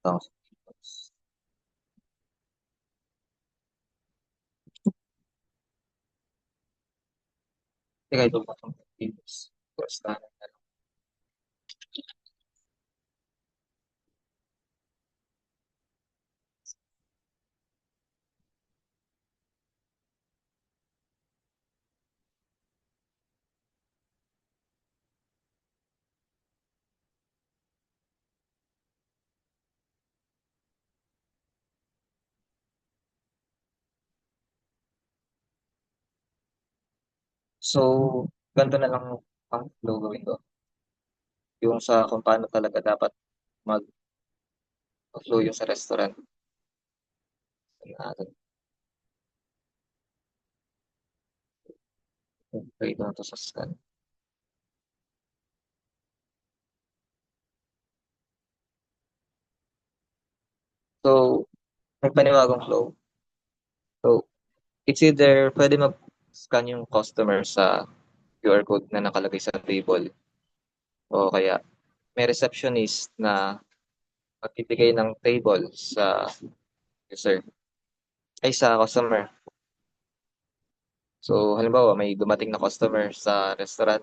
1,000 tables. Teka, ito ba itong tables? Course na. So, ganito na lang ang flow gawin ko. Yung sa kung paano talaga dapat mag-flow yung sa restaurant. Natin. Okay, ito na to sa scan. So, may panibagong flow. So, it's either pwede mag-scan yung customer sa QR code na nakalagay sa table o kaya may receptionist na magbibigay ng table sa user ay sa customer. So, halimbawa, may dumating na customer sa restaurant,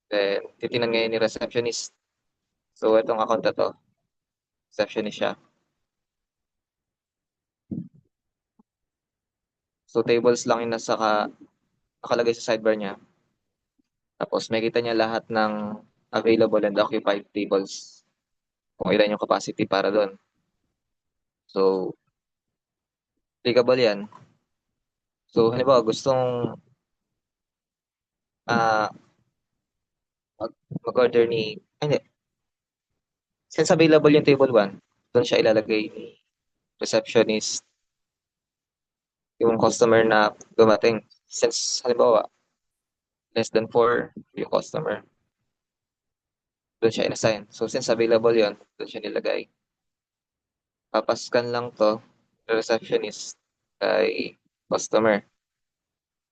then titingnan ngayon ni receptionist. So, itong account na to, receptionist siya. So, tables lang yung nakalagay sa sidebar niya. Tapos, makita niya lahat ng available and occupied tables kung ilan yung capacity para doon. So, applicable yan. So, halimbawa, gustong ah mag-order ay, hindi. Since available yung table 1, doon siya ilalagay ni receptionist yung customer na dumating. Since, halimbawa, less than 4 yung customer, doon siya inassign. So, since available yon, doon siya nilagay. Papascan lang to, receptionist kay customer.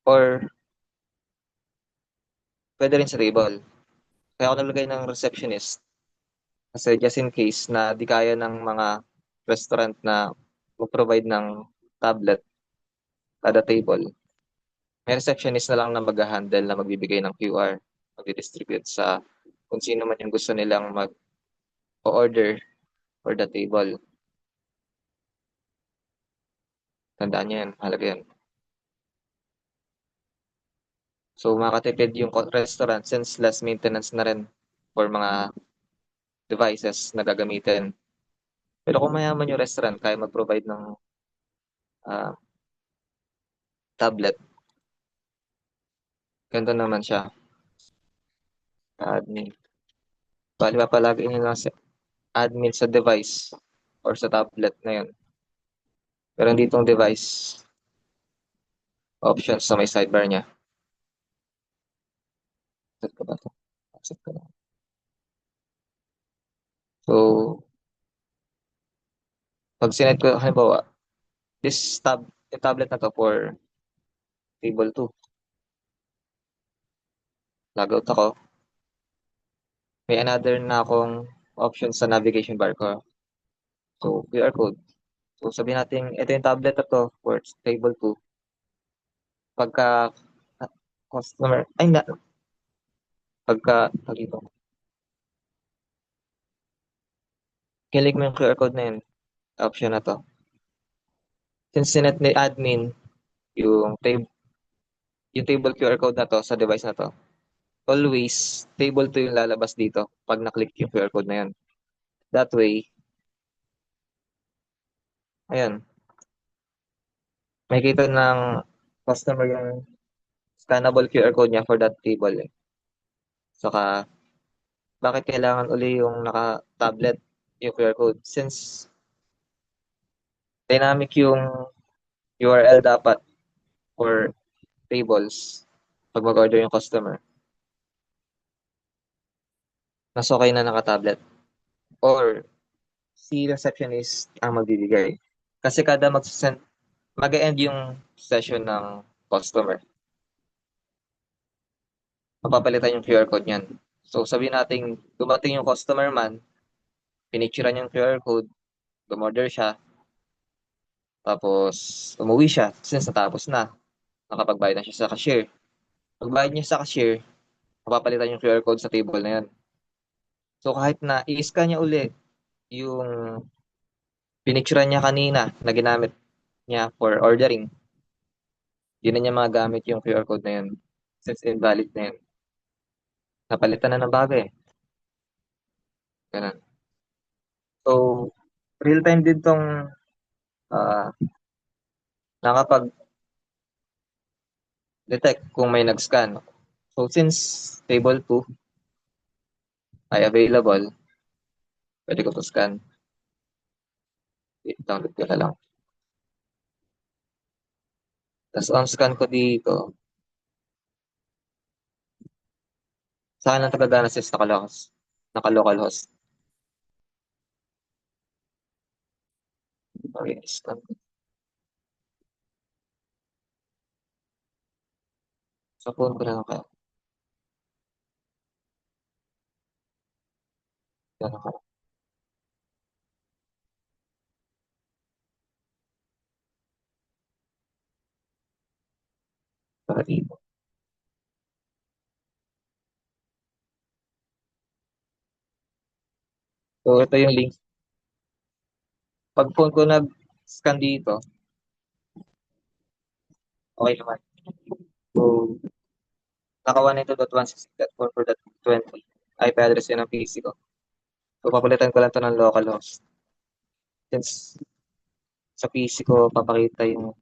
Or, pwede rin sa table. Kaya ako nalagay ng receptionist kasi just in case na di kaya ng mga restaurant na mag-provide ng tablet kada table, may receptionist na lang na mag-handle na magbibigay ng QR, mag-distribute sa kung sino man yung gusto nilang mag-order for the table. Tandaan niyo yan, mahalaga yan. So makatipid yung restaurant since less maintenance na rin for mga devices na gagamitin. Pero kung mayaman yung restaurant, kaya mag-provide ng ah, tablet, ganito naman siya. Admin. Bali pa palagi nila sa admin sa device or sa tablet na yun. Pero ditong device options sa may sidebar niya. Set ko ba ito? Set ko na. So, pag sinet ko, halimbawa, yung tablet na to for table 2. Logout ako. May another na akong option sa navigation bar ko. So, QR code. So, sabihin natin, ito yung tablet na to for table 2. Pagka customer, ay na, dito, kilik mo yung QR code na yun, option na to. Since sinet ni admin yung, yung table QR code na to sa device na to, always table 2 yung lalabas dito pag na-click yung QR code na yun. That way, ayan, makikita ng customer yung scannable QR code niya for that table. Eh. Saka, bakit kailangan uli yung naka-tablet yung QR code? Since dynamic yung URL dapat for tables pag mag-order yung customer, mas okay na naka-tablet. Or, si receptionist ang magbibigay. Kasi kada mag-end yung session ng customer, mapapalitan yung QR code niyan. So, sabihin natin, dumating yung customer man, pinicturean yung QR code, Umorder siya, tapos umuwi siya since natapos na. Nakapagbayad na siya sa cashier. Pagbayad niya sa cashier, mapapalitan yung QR code sa table na yun. So kahit na i-scan niya uli yung pinicturean niya kanina na ginamit niya for ordering, yun na niya magagamit yung QR code na yun since invalid na yun. Napalitan na ng bago eh. Ganun. So, real time din tong ah, nakapag-detect kung may nag-scan. So, since table 2 ay available, pwede ko to scan. I-download ko na lang. Tapos on scan ko dito, sa akin lang tagagana sis naka-local host. Okay, scan ko. Sa phone ko na lang kaya. Yan ako. Para dito. So, ito yung link. Pag phone ko nag-scan dito, okay naman. So, naka 192.168.4.20 IP address yun ng PC ko. So, papalitan ko lang to ng local host. Since sa PC ko, papakita yung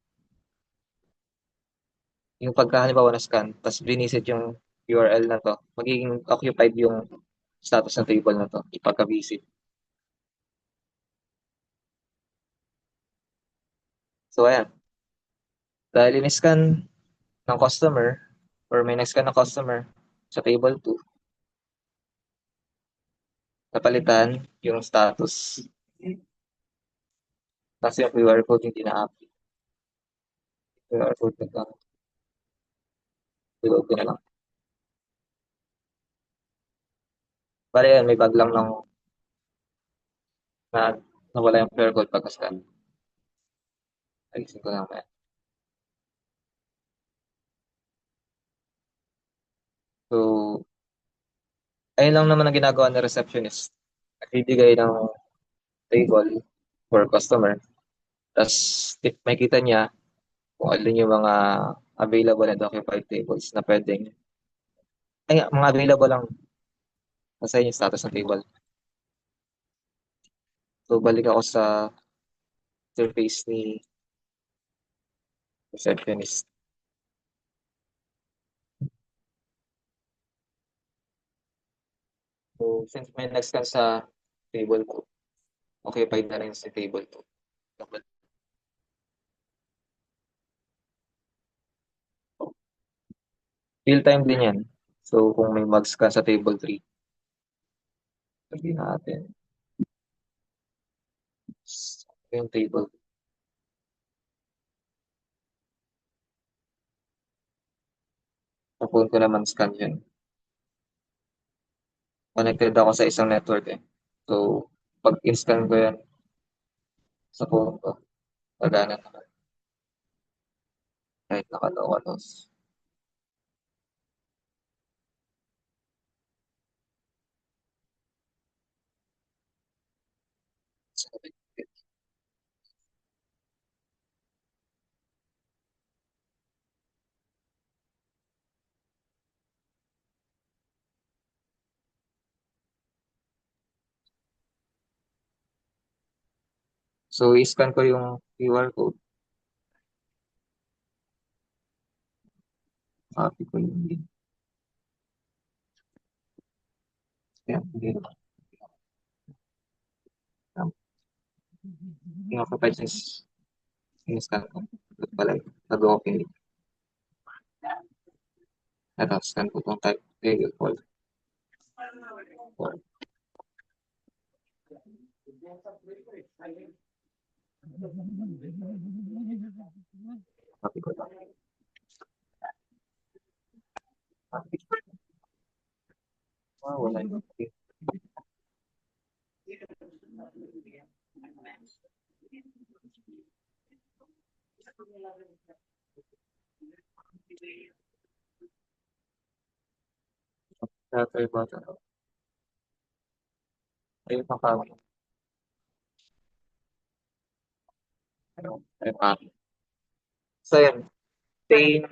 pagka halimbawa na scan, tapos binisit yung URL na to, magiging occupied yung status ng table na to, ipagka-visit. So, ayan. Dahil in-scan ng customer, or may nag-scan ng customer sa table 2, napalitan yung status. Kasi yung QR code hindi na-update. QR code na lang. Reload ko na lang. Bale yan, may bag lang ng na nawala yung QR code pagka-scan. Alisin ko lang yan. So, ayun lang naman ang ginagawa ng receptionist. Nagbibigay ng table for customer. Tapos, makikita niya kung alin yung mga available and occupied tables na pwedeng, ay, mga available lang sa yung status ng table. So, balik ako sa surface ni receptionist. So, since may nag-scan sa table ko, occupied na rin sa table ko. Real time din yan. So, kung may mag-scan sa table 3, sabihin natin, yung table, sa phone ko naman scan yun. Connected ako sa isang network eh. So, pag in-scan ko yan sa phone ko, pagana naman. Kahit nakalokalos. So, i-scan ko yung QR code. Copy ko yung link. Yan, hindi naman. Yung occupied since in-scan ko. Ito pala yun. Nag-okay. Ito, scan ko itong type. Table for copy ko lang. Copy. Wala yung okay. Shutter button. Ayun pa pa. Ayun pa. So, yan. Same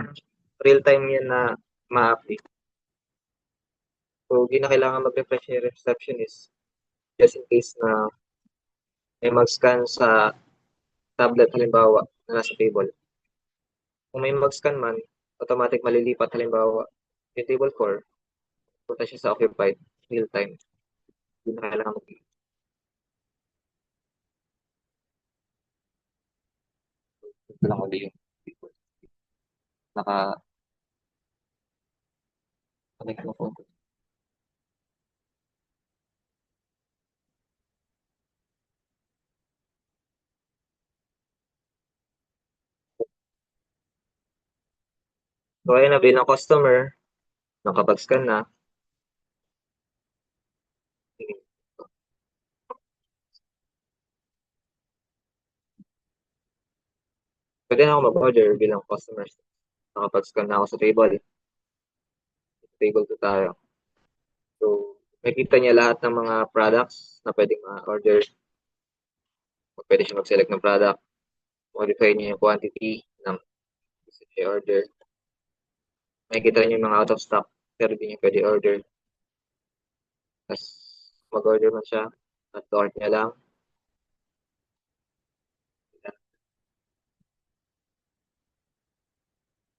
real time yan na ma-update. So, di na kailangan mag-refresh yung receptionist just in case na may mag-scan sa tablet halimbawa na nasa table. Kung may mag-scan man, automatic malilipat halimbawa yung table 4, punta siya sa occupied real time. Hindi na kailangan mag lang ulit yung table. Naka-connect na phone ko. So, ayun na bilang customer, nakapag-scan na. Pwede na ako mag-order bilang customer. Nakapag-scan na ako sa table. Table 2 tayo. So, makita niya lahat ng mga products na pwedeng ma-order. Pwede siya mag-select ng product. Modify niya yung quantity ng gusto niya i-order. Makikita niyo yung mga out of stock pero di niya pwede order. Tapos mag-order man siya at order niya lang.